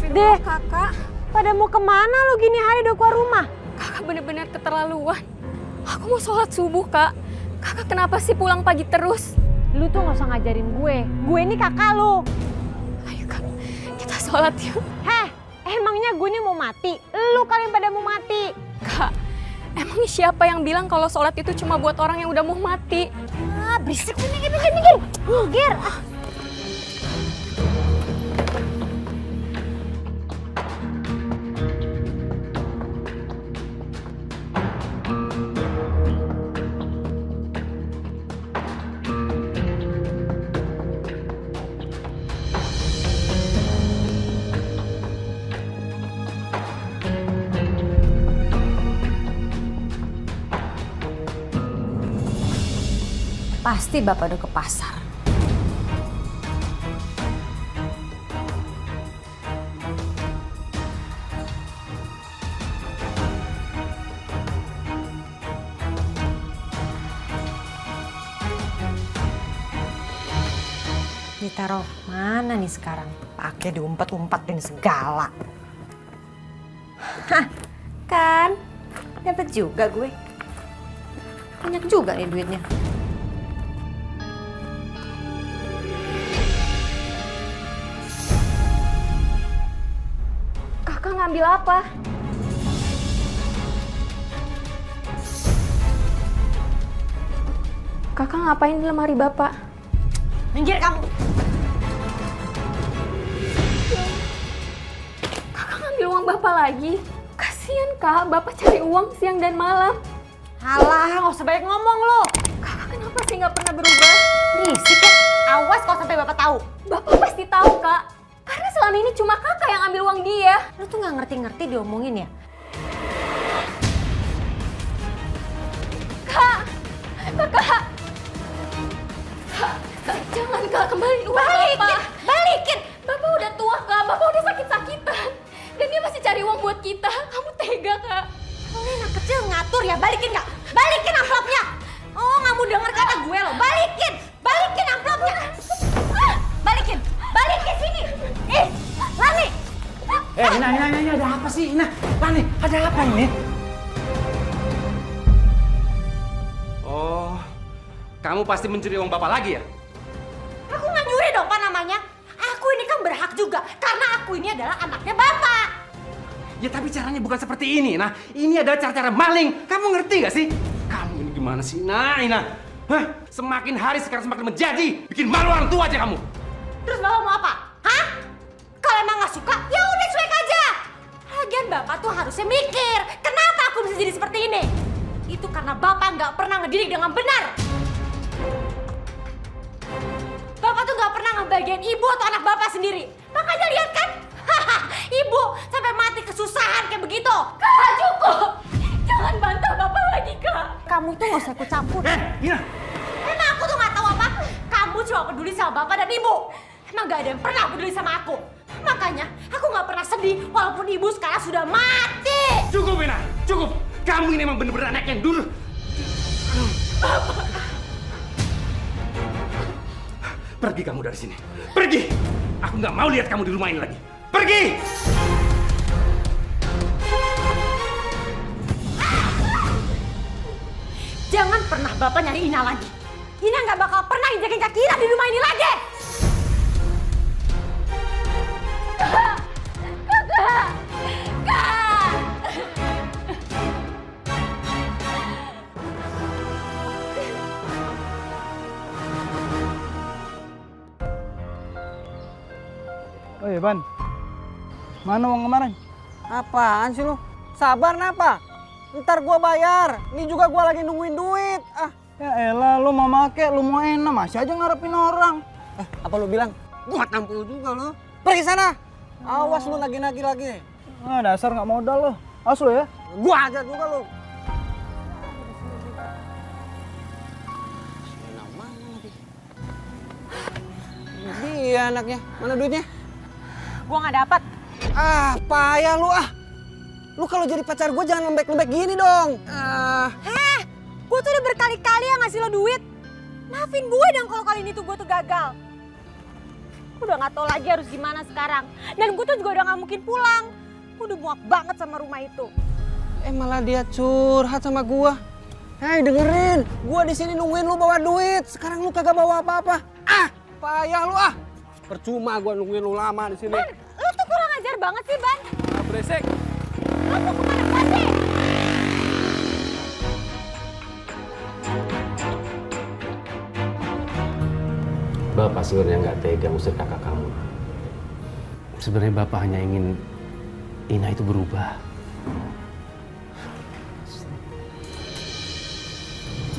Deh, kakak. Pada mau kemana lu gini hari udah keluar rumah? Kakak bener-bener keterlaluan. Aku mau sholat subuh, Kak. Kakak kenapa sih pulang pagi terus? Lu tuh gak usah ngajarin gue. Gue ini kakak lu. Ayo, Kak. Kita sholat yuk. Heh, emangnya gue ini mau mati? Lu kalian pada mau mati. Kak, emangnya siapa yang bilang kalau sholat itu cuma buat orang yang udah mau mati? Ah, berisik. Minggir. Minggir. Pasti Bapak udah ke pasar. Ditaruh mana nih sekarang? Pakai diumpet-umpetin segala. Hah, kan? Dapat juga gue. Banyak juga nih duitnya. Kakak ngambil apa? Kakak ngapain di lemari Bapak? Minggir kamu. Kakak ngambil uang Bapak lagi? Kasian, Kak. Bapak cari uang siang dan malam. Halah, gak usah banyak ngomong lu. Kakak kenapa sih nggak pernah berubah? Berisik ya. Awas kalau sampai bapak tahu. Bapak pasti tahu, Kak. Karena selama ini cuma kakak yang ambil uang dia. Lu tuh gak ngerti-ngerti diomongin ya? Kak! Kakak! Kak, jangan, Kak. Kembaliin uang Bapak. Balikin! Bapak udah tua, Kak. Bapak udah sakit-sakitan. Dan dia masih cari uang buat kita. Kamu tega, Kak. Lu anak kecil ngatur ya, balikin gak? Balikin amplopnya! Oh, gak mau denger kata gue lo. Balikin! Balikin amplopnya! Balikin! Balikin sini! Lani! Ina, ada apa sih? Ina, Lani, ada apa ini? Oh, kamu pasti mencuri uang Bapak lagi ya? Aku gak nyuri dong, Pak, namanya. Aku ini kan berhak juga, karena aku ini adalah anaknya Bapak. Ya tapi caranya bukan seperti ini, Nah. Ini adalah cara-cara maling. Kamu ngerti gak sih? Kamu ini gimana sih, Ina? Hah? Semakin hari sekarang semakin menjadi. Bikin malu orang tua aja kamu. Terus Bapak mau apa? Hah? Kalau emang gak suka, ya udah cuek aja. Lagian Bapak tuh harusnya mikir, kenapa aku bisa jadi seperti ini? Itu karena Bapak nggak pernah ngedidik dengan benar. Bapak tuh nggak pernah ngebagian ibu atau anak Bapak sendiri. Makanya lihat kan? Ibu sampai mati kesusahan kayak begitu. Kak, cukup! Jangan bantah Bapak lagi, Kak. Kamu tuh nggak usah ikut campur. Ina. Emang aku tuh nggak tahu apa? Kamu cuma peduli sama Bapak dan Ibu. Emang gak ada yang pernah peduli sama aku. Makanya aku nggak pernah sedih walaupun Ibu sekarang sudah mati. Cukup, Ina. Cukup. Kamu ini emang bener-bener anak yang dulu. Pergi kamu dari sini. Pergi. Aku nggak mau lihat kamu di rumah ini lagi. Pergi. Jangan pernah Bapak nyari Ina lagi. Ina nggak bakal pernah injakin kaki Ina di rumah ini lagi. Oh iya, Ban. Mana uang kemarin? Apaan sih lu? Sabar napa? Ntar gua bayar. Ini juga gua lagi nungguin duit. Ya elah, lu mau make, lu mau enak, masih aja ngarepin orang. Apa lu bilang? Gua tampil juga lu. Pergi sana. Awas lu nagih-nagih lagi. Ah, dasar nggak modal lo. Awas lu ya. Gua aja juga lu. Dia anaknya. Mana duitnya? Gua nggak dapat. Payah lu Lu kalau jadi pacar gue jangan lembek-lembek gini dong. Gue tuh udah berkali-kali yang ngasih lo duit. Maafin gue dong kalau kali ini tuh gue tuh gagal. Udah nggak tahu lagi harus gimana sekarang. Dan gue tuh juga udah nggak mungkin pulang. Gue udah muak banget sama rumah itu. Malah dia curhat sama gua. Hei dengerin, gua di sini nungguin lu bawa duit. Sekarang lu kagak bawa apa-apa. Payah lu ah. Percuma gua nungguin lu lama di sini. Ban, lu tuh kurang ajar banget sih, Ban. Beresek. Lu mau kemana sih? Bapak sebenarnya nggak tega ngusir kakak kamu. Sebenarnya Bapak hanya ingin Ina itu berubah.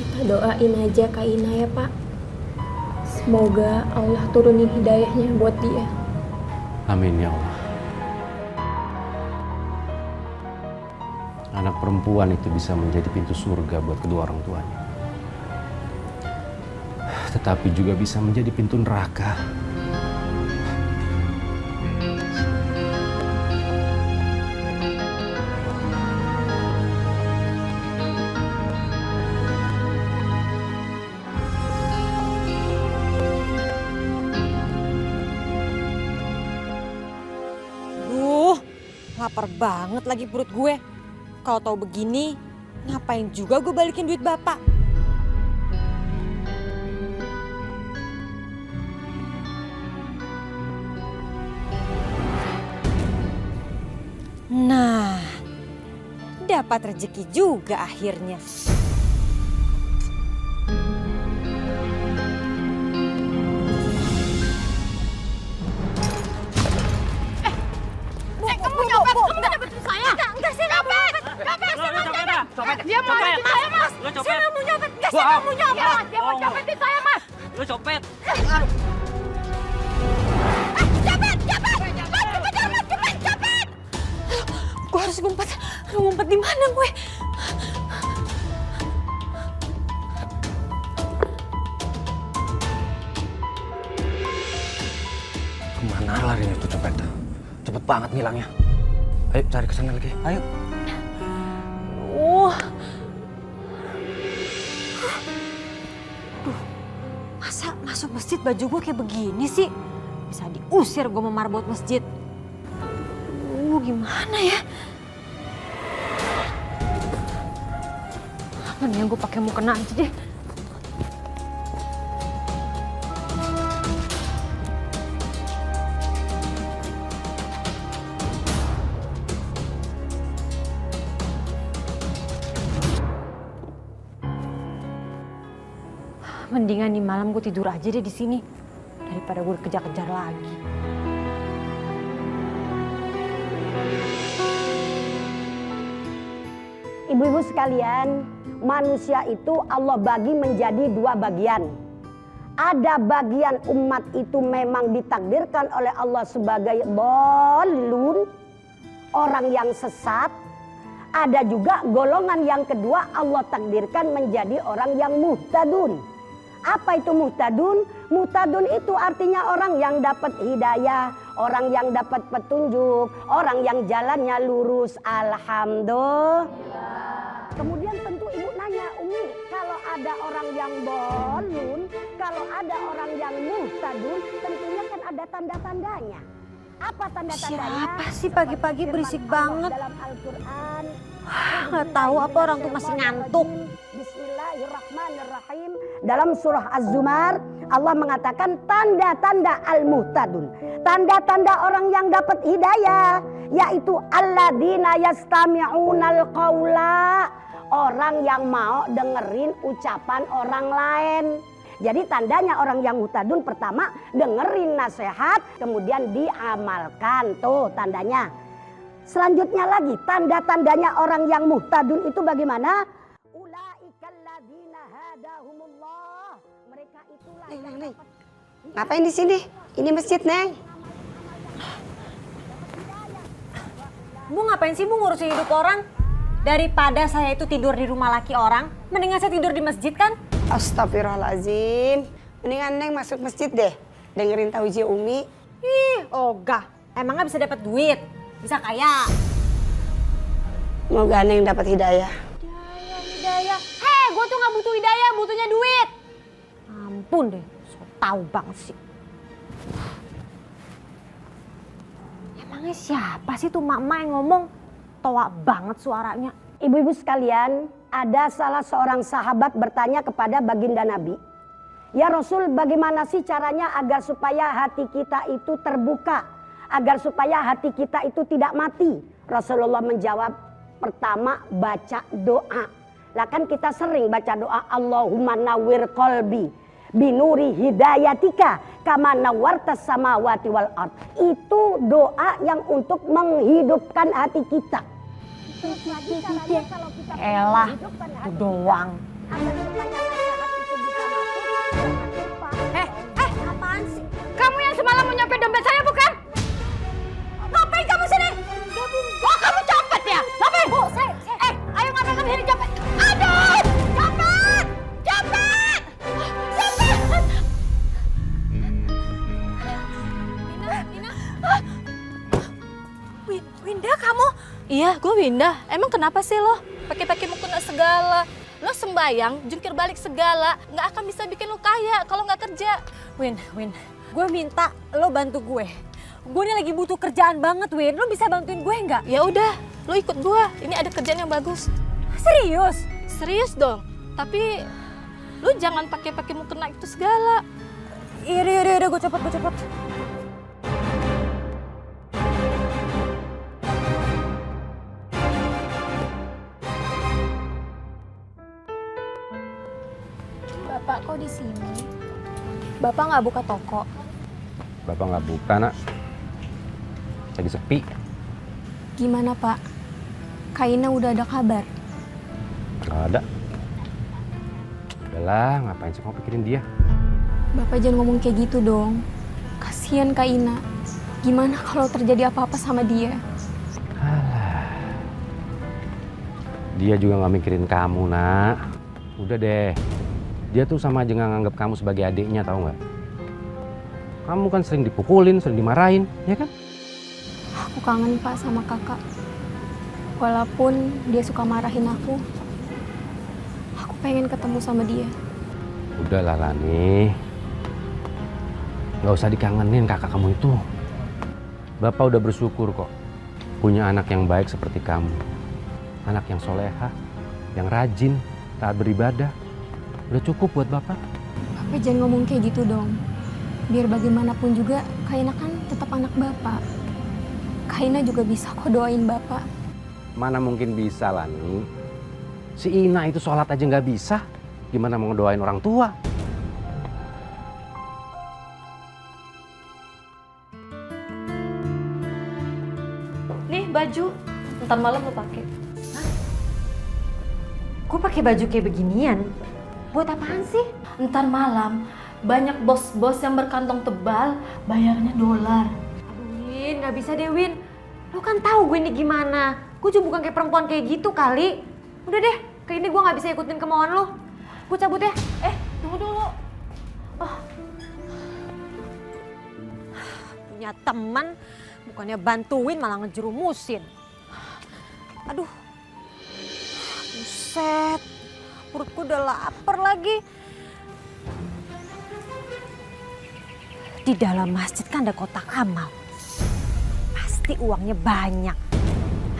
Kita doain aja Kak Ina ya Pak. Semoga Allah turunin hidayahnya buat dia. Amin ya Allah. Anak perempuan itu bisa menjadi pintu surga buat kedua orang tuanya. Tetapi juga bisa menjadi pintu neraka. Lapar banget lagi perut gue. Kalau tahu begini, ngapain juga gue balikin duit bapak? Nah, dapat rezeki juga akhirnya. Kamu nyopet saya? Enggak sih, nyopet. Dia mau nyopetin saya, Mas. Saya nggak mau nyopet. Enggak, saya nggak mau nyopet. Dia mau nyopetin saya, Mas. Lu copet. Cepet. Gue harus ngumpet. Ngumpet di mana gue? Kemana larinya tuh copet? Cepet banget ngilangnya. Ayo cari kesana lagi. Ayo. Masa masuk masjid baju gue kayak begini sih? Bisa diusir gue sama marbot masjid. Gimana ya? Mendingan gue pakai mukena aja deh. Mendingan nih malam gue tidur aja deh di sini daripada gue kejar-kejar lagi. Ibu-ibu sekalian, manusia itu Allah bagi menjadi dua bagian. Ada bagian umat itu memang ditakdirkan oleh Allah sebagai dhalun, orang yang sesat. Ada juga golongan yang kedua Allah takdirkan menjadi orang yang muhtadun. Apa itu muhtadun? Muhtadun itu artinya orang yang dapat hidayah, orang yang dapat petunjuk, orang yang jalannya lurus. Alhamdulillah. Kemudian tentu ibu nanya, Umi, kalau ada orang yang dhalun, kalau ada orang yang muhtadun, tentunya kan ada tanda-tandanya. Apa tanda-tandanya? Siapa sih pagi-pagi berisik banget? Dalam Al-Quran. Nggak tahu apa orang tuh masih ngantuk. Bismillahirrahmanirrahim. Dalam surah Az-Zumar Allah mengatakan tanda-tanda al-muhtadun. Tanda-tanda orang yang dapat hidayah, yaitu alladzina yastami'unal qaula, orang yang mau dengerin ucapan orang lain. Jadi tandanya orang yang muhtadun pertama dengerin nasihat, kemudian diamalkan. Tuh tandanya. Selanjutnya lagi tanda-tandanya orang yang muhtadun itu bagaimana? Ulaikal ladzina hadahumullah. Mereka itulah Neng. Ngapain di sini? Ini masjid, Neng. Bu ngapain sih Bu ngurusin hidup orang? Daripada saya itu tidur di rumah laki orang, mendingan saya tidur di masjid kan? Astagfirullahaladzim. Mendingan Neng masuk masjid deh. Dengerin tauji Umi. Ih, ogah. Emangnya bisa dapat duit? Bisa kaya? Semoga Neng dapat hidayah. Hidayah. Hei, gue tuh gak butuh hidayah, butuhnya duit. Ampun deh, so tau banget sih. Emangnya siapa sih tuh mak-mak yang ngomong? Toa banget suaranya. Ibu-ibu sekalian, ada salah seorang sahabat bertanya kepada baginda Nabi, "Ya Rasul, bagaimana sih caranya agar supaya hati kita itu terbuka, agar supaya hati kita itu tidak mati?" Rasulullah menjawab, pertama baca doa. Lah kan kita sering baca doa, Allahumma nawwir qalbi binuri hidayatika kama nawwartas samawati wal ard. Itu doa yang untuk menghidupkan hati kita. Elah, itu doang. Apaan sih? Kamu yang semalam mau nyopet dompet saya bukan? Ngapain kamu sini? Oh, kamu copet ya? Ngapain? Bu, ayo ngapain kamu sini copet? Aduh, copet! Copet! Copet! Nina. Winda, kamu? Iya, gue Winda. Emang kenapa sih lo? Pakai mukena segala. Lo sembayang, jungkir balik segala. Nggak akan bisa bikin lo kaya kalau nggak kerja. Win, gue minta lo bantu gue. Gue ini lagi butuh kerjaan banget, Win. Lo bisa bantuin gue nggak? Ya udah, lo ikut gue. Ini ada kerjaan yang bagus. Serius? Serius dong. Tapi lo jangan pakai mukena itu segala. Iya, gue cepet. Bapak kok di sini? Bapak nggak buka toko? Bapak nggak buka, Nak. Lagi sepi. Gimana Pak? Kaina udah ada kabar? Nggak ada. Udahlah, ngapain sih kamu pikirin dia? Bapak jangan ngomong kayak gitu dong. Kasihan Kaina. Gimana kalau terjadi apa-apa sama dia? Alah. Dia juga nggak mikirin kamu, Nak. Udah deh. Dia tuh sama aja nggak nganggap kamu sebagai adiknya, tahu nggak? Kamu kan sering dipukulin, sering dimarahin, ya kan? Aku kangen Pak sama kakak. Walaupun dia suka marahin aku pengen ketemu sama dia. Udahlah Lani, nggak usah dikangenin kakak kamu itu. Bapak udah bersyukur kok punya anak yang baik seperti kamu. Anak yang solehah, yang rajin, taat beribadah. Udah cukup buat Bapak. Bapak jangan ngomong kayak gitu dong. Biar bagaimanapun juga Kaina kan tetap anak Bapak. Kaina juga bisa kok doain Bapak. Mana mungkin bisa Lani. Si Ina itu sholat aja nggak bisa. Gimana mau ngedoain orang tua? Nih baju, ntar malam lo pakai. Gue pakai baju kayak beginian. Buat apaan sih? Ntar malam banyak bos-bos yang berkantong tebal, bayarnya dolar. Aduh Win, gak bisa deh Win. Lo kan tahu gue ini gimana. Gue juga bukan kayak perempuan kayak gitu kali. Udah deh, kayak ini gue gak bisa ikutin kemauan lo. Gue cabut ya. Tunggu dulu. Punya teman, bukannya bantuin malah ngejerumusin. Aduh. Buset. Perutku udah lapar lagi. Di dalam masjid kan ada kotak amal. Pasti uangnya banyak.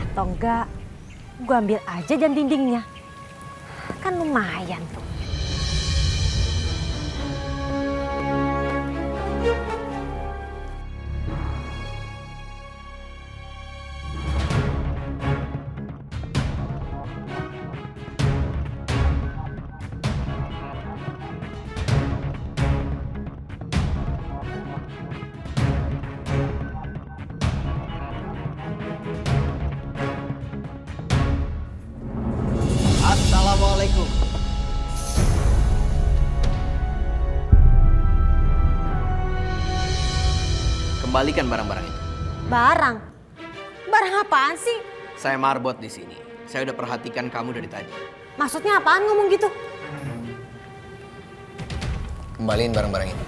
Atau enggak, gue ambil aja jam dindingnya. Kan lumayan tuh. Assalamualaikum. Kembalikan barang-barang itu. Barang? Barang apaan sih? Saya marbot di sini. Saya udah perhatikan kamu dari tadi. Maksudnya apaan ngomong gitu? Kembaliin barang-barang itu.